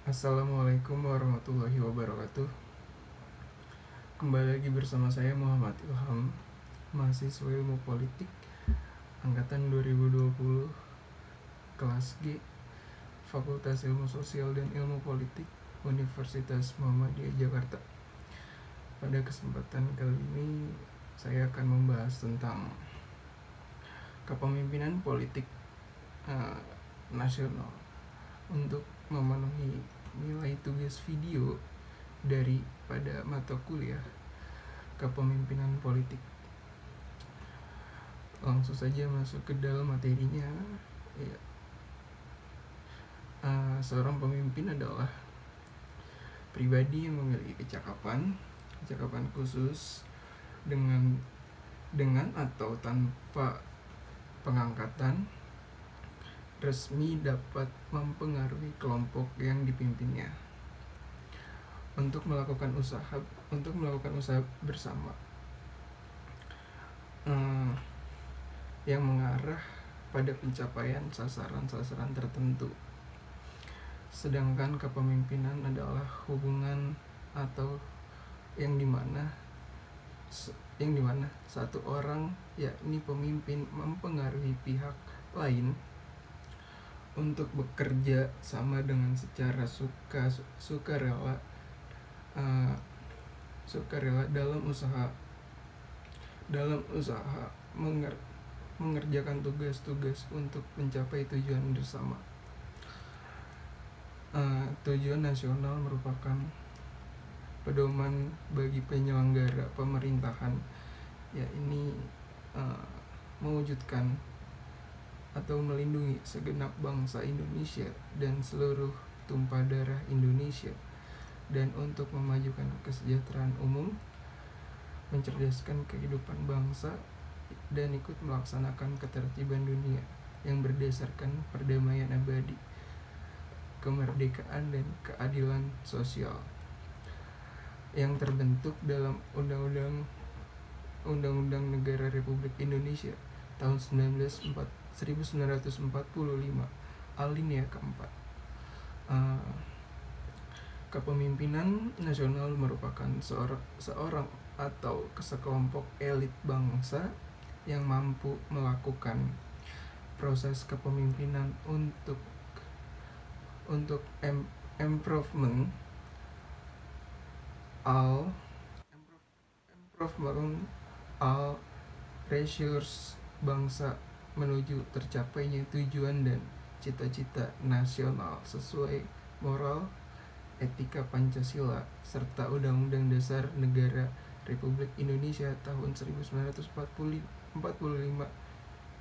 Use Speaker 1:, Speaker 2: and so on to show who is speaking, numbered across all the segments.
Speaker 1: Assalamualaikum warahmatullahi wabarakatuh. Kembali lagi bersama saya Muhammad Ilham, mahasiswa ilmu politik angkatan 2020, kelas G, Fakultas Ilmu Sosial dan Ilmu Politik, Universitas Muhammadiyah Jakarta. Pada kesempatan kali ini saya akan membahas tentang kepemimpinan politik nasional untuk memenuhi nilai tugas video daripada mata kuliah kepemimpinan politik. Langsung saja masuk ke dalam materinya. Ya, seorang pemimpin adalah pribadi yang memiliki kecakapan khusus dengan atau tanpa pengangkatan resmi dapat mempengaruhi kelompok yang dipimpinnya untuk melakukan usaha bersama yang mengarah pada pencapaian sasaran tertentu. Sedangkan kepemimpinan adalah hubungan atau yang dimana satu orang, yakni pemimpin, mempengaruhi pihak lain untuk bekerja sama dengan secara sukarela dalam usaha mengerjakan tugas-tugas untuk mencapai tujuan bersama. Tujuan nasional merupakan pedoman bagi penyelenggara pemerintahan, yakni mewujudkan atau melindungi segenap bangsa Indonesia dan seluruh tumpah darah Indonesia, dan untuk memajukan kesejahteraan umum, mencerdaskan kehidupan bangsa, dan ikut melaksanakan ketertiban dunia yang berdasarkan perdamaian abadi, kemerdekaan dan keadilan sosial yang terbentuk dalam Undang-Undang Negara Republik Indonesia tahun 1945 alinea keempat. Kepemimpinan nasional merupakan seorang atau sekelompok elit bangsa yang mampu melakukan proses kepemimpinan untuk improvement all pressures bangsa menuju tercapainya tujuan dan cita-cita nasional sesuai moral, etika Pancasila, serta Undang-Undang Dasar Negara Republik Indonesia tahun 1945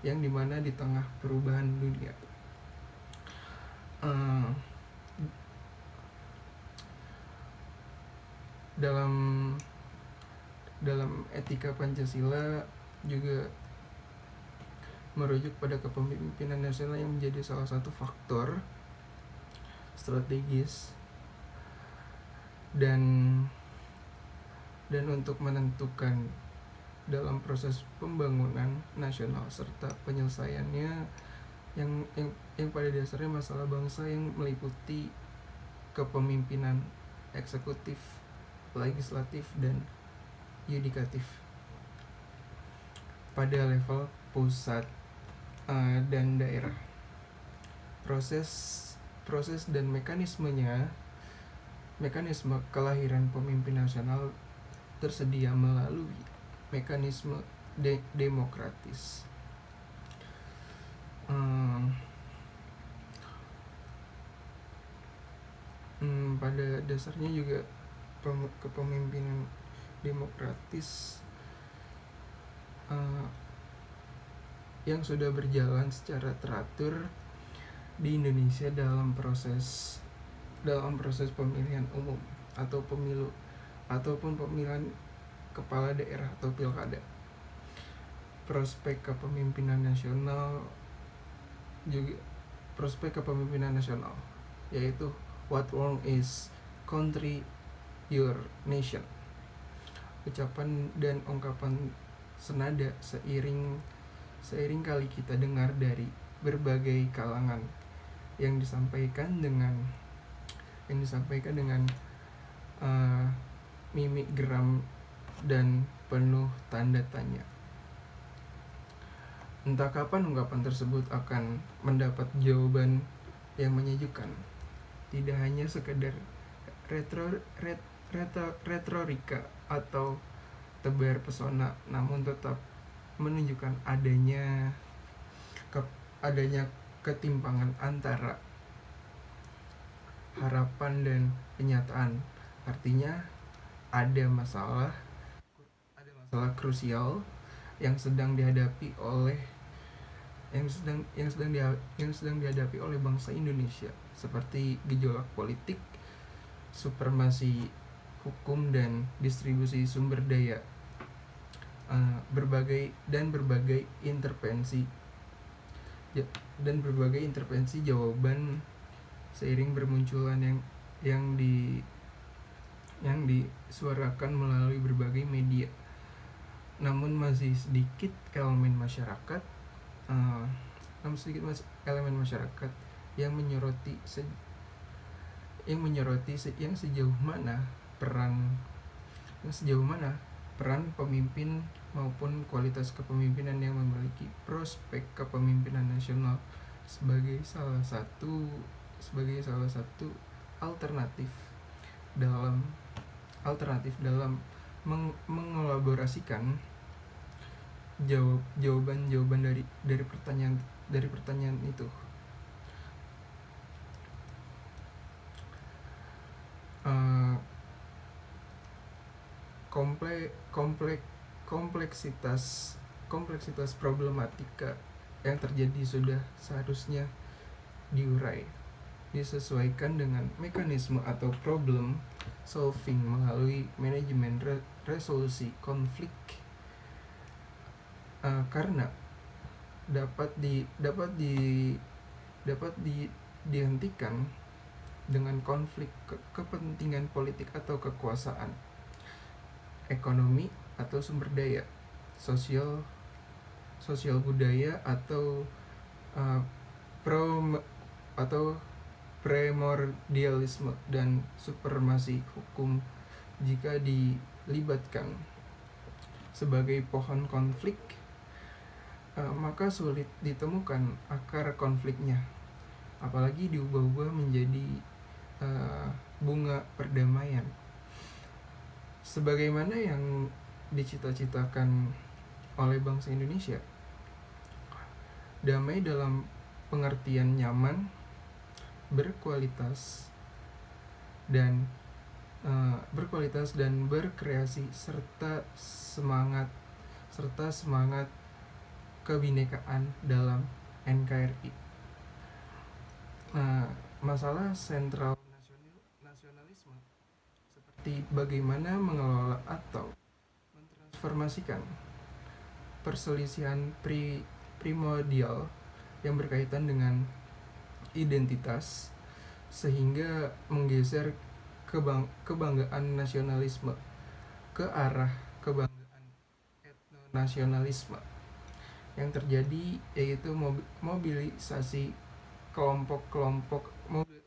Speaker 1: yang dimana di tengah perubahan dunia dalam etika Pancasila juga merujuk pada kepemimpinan nasional yang menjadi salah satu faktor strategis dan untuk menentukan dalam proses pembangunan nasional serta penyelesaiannya yang pada dasarnya masalah bangsa yang meliputi kepemimpinan eksekutif, legislatif, dan yudikatif pada level pusat dan daerah. Proses dan mekanisme kelahiran pemimpin nasional tersedia melalui mekanisme demokratis. Pada dasarnya juga kepemimpinan demokratis yang sudah berjalan secara teratur di Indonesia dalam proses pemilihan umum atau pemilu ataupun pemilihan kepala daerah atau pilkada. Prospek kepemimpinan nasional yaitu what wrong is country your nation. Ucapan dan ungkapan senada seiring kali kita dengar dari berbagai kalangan yang disampaikan dengan yang disampaikan dengan mimik geram dan penuh tanda tanya. Entah kapan ungkapan tersebut akan mendapat jawaban yang menyejukkan. Tidak hanya sekedar retorika atau tebar pesona, namun tetap menunjukkan adanya ketimpangan antara harapan dan kenyataan. Artinya ada masalah krusial yang sedang dihadapi oleh bangsa Indonesia, seperti gejolak politik, supremasi hukum dan distribusi sumber daya, berbagai intervensi jawaban seiring bermunculan yang disuarakan melalui berbagai media. Namun masih sedikit elemen masyarakat yang menyoroti sejauh mana peran pemimpin maupun kualitas kepemimpinan yang memiliki prospek kepemimpinan nasional sebagai salah satu alternatif dalam mengelaborasikan jawaban dari pertanyaan itu. Kompleksitas problematika yang terjadi sudah seharusnya diurai, disesuaikan dengan mekanisme atau problem solving melalui manajemen resolusi konflik, karena dapat dihentikan dengan konflik kepentingan politik atau kekuasaan, ekonomi atau sumber daya, sosial budaya atau primordialisme dan supremasi hukum. Jika dilibatkan sebagai pohon konflik, maka sulit ditemukan akar konfliknya, apalagi diubah-ubah menjadi bunga perdamaian sebagaimana yang dicita-citakan oleh bangsa Indonesia. Damai dalam pengertian nyaman, berkualitas dan berkreasi serta semangat kebinekaan dalam NKRI. Masalah sentral nasionalisme seperti bagaimana mengelola atau mentransformasikan perselisihan primordial yang berkaitan dengan identitas sehingga menggeser kebanggaan nasionalisme ke arah kebanggaan etnonasionalisme yang terjadi, yaitu mobilisasi antar kelompok oleh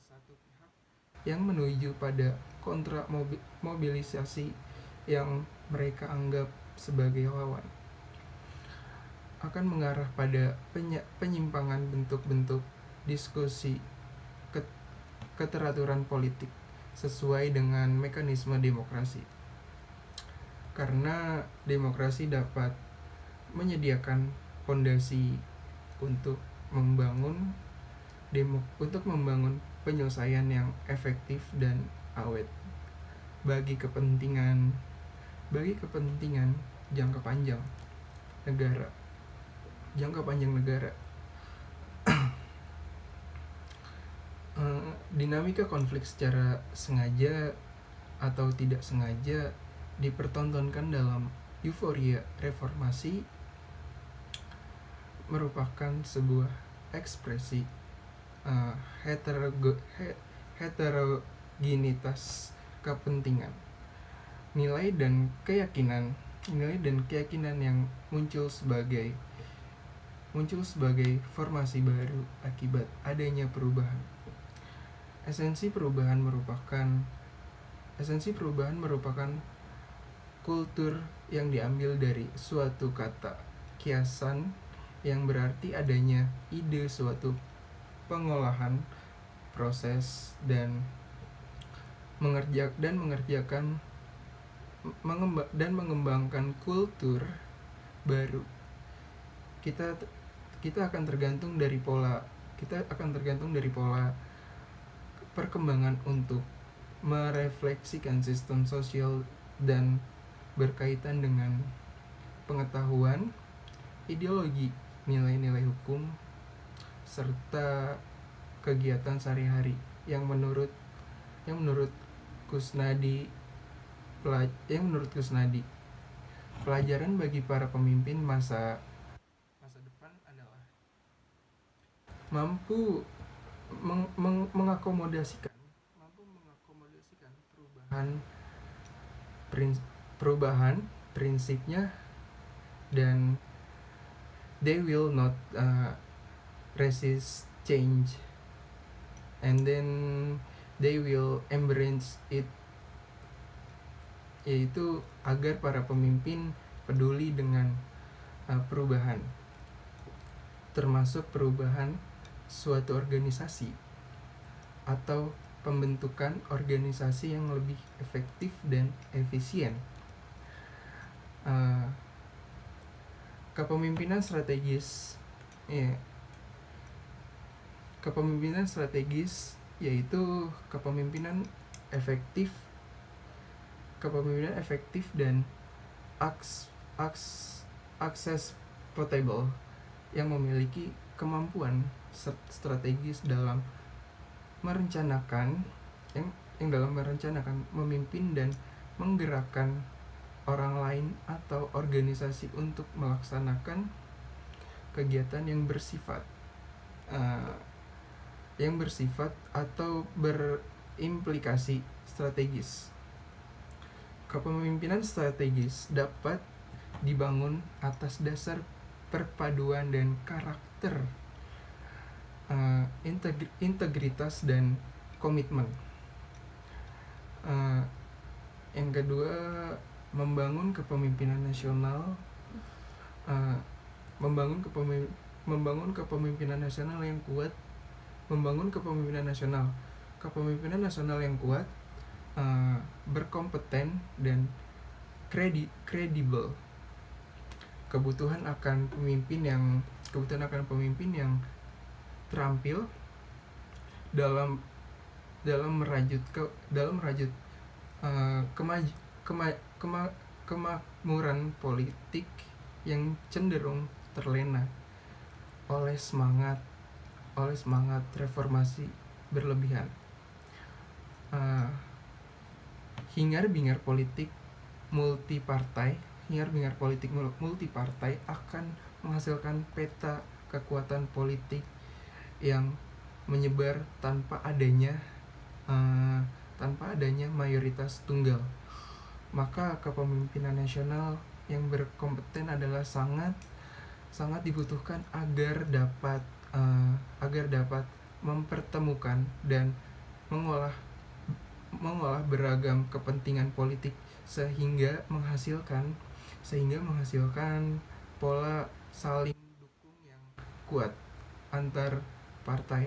Speaker 1: satu pihak yang menuju pada kontra mobilisasi yang mereka anggap sebagai lawan, akan mengarah pada penyimpangan bentuk-bentuk diskusi keteraturan politik sesuai dengan mekanisme demokrasi. Karena demokrasi dapat menyediakan fondasi untuk membangun penyelesaian yang efektif dan awet bagi kepentingan jangka panjang negara. Dinamika konflik secara sengaja atau tidak sengaja dipertontonkan dalam euforia reformasi merupakan sebuah ekspresi heterogenitas kepentingan, nilai dan keyakinan yang muncul sebagai formasi baru akibat adanya perubahan. Esensi perubahan merupakan kultur yang diambil dari suatu kata kiasan yang berarti adanya ide suatu pengolahan proses dan mengerjakan dan mengembangkan kultur baru. Kita akan tergantung dari pola perkembangan untuk merefleksikan sistem sosial dan berkaitan dengan pengetahuan, ideologi, nilai-nilai hukum, serta kegiatan sehari-hari yang menurut Kusnadi pelajaran bagi para pemimpin masa depan adalah mampu mengakomodasikan perubahan prinsipnya, dan they will not resist change, and then they will embrace it, yaitu agar para pemimpin peduli dengan perubahan, termasuk perubahan suatu organisasi atau pembentukan organisasi yang lebih efektif dan efisien. Kepemimpinan strategis yaitu kepemimpinan efektif dan accessible yang memiliki kemampuan strategis dalam merencanakan memimpin dan menggerakkan orang lain atau organisasi untuk melaksanakan kegiatan yang bersifat atau berimplikasi strategis. Kepemimpinan strategis dapat dibangun atas dasar perpaduan dan karakter, integritas dan komitmen. Yang kedua, membangun kepemimpinan nasional. Membangun kepemimpinan nasional yang kuat. Kepemimpinan nasional yang kuat, berkompeten dan kredibel. Kebutuhan akan pemimpin yang terampil dalam merajut kemakmuran politik yang cenderung terlena oleh semangat reformasi berlebihan. Hingar-bingar politik multipartai akan menghasilkan peta kekuatan politik yang menyebar tanpa adanya mayoritas tunggal. Maka kepemimpinan nasional yang berkompeten adalah sangat dibutuhkan agar dapat mempertemukan dan mengolah beragam kepentingan politik sehingga menghasilkan pola saling dukung yang kuat antar partai.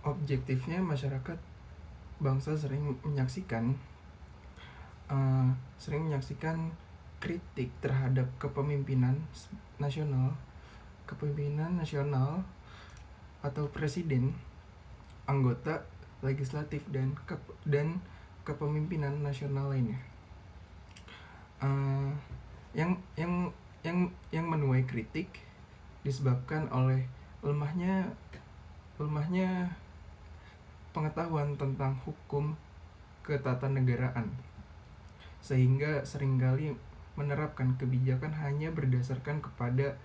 Speaker 1: Objektifnya, masyarakat bangsa sering menyaksikan kritik terhadap kepemimpinan nasional atau presiden, anggota legislatif dan kepemimpinan nasional lainnya. Yang menuai kritik disebabkan oleh lemahnya pengetahuan tentang hukum ketatanegaraan, sehingga seringkali menerapkan kebijakan hanya berdasarkan kepada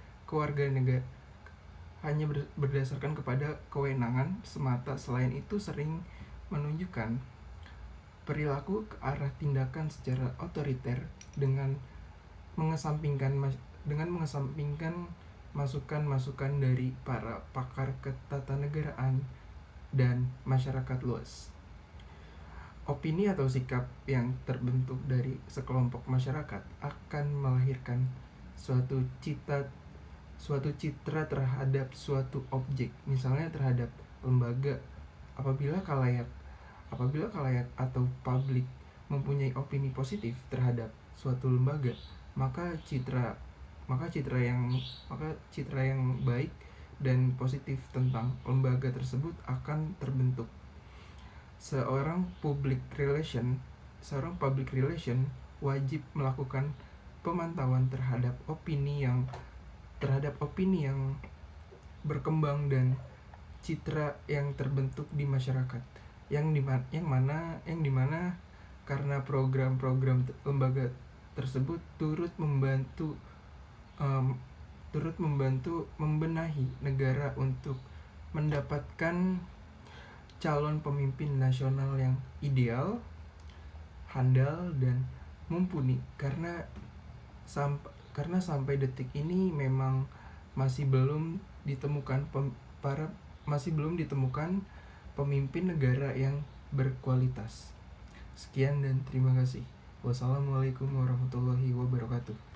Speaker 1: kewenangan semata. Selain itu, sering menunjukkan perilaku ke arah tindakan secara otoriter dengan mengesampingkan masukan-masukan dari para pakar ketatanegaraan dan masyarakat luas. Opini atau sikap yang terbentuk dari sekelompok masyarakat akan melahirkan suatu citra terhadap suatu objek, misalnya terhadap lembaga. Apabila kalayak atau publik mempunyai opini positif terhadap suatu lembaga, maka citra yang baik dan positif tentang lembaga tersebut akan terbentuk. Seorang public relation wajib melakukan pemantauan terhadap opini yang berkembang dan citra yang terbentuk di masyarakat, yang dimana karena program-program lembaga tersebut turut membantu membenahi negara untuk mendapatkan calon pemimpin nasional yang ideal, handal, dan mumpuni. Karena sampai detik ini memang masih belum ditemukan pemimpin negara yang berkualitas. Sekian dan terima kasih. Wassalamualaikum warahmatullahi wabarakatuh.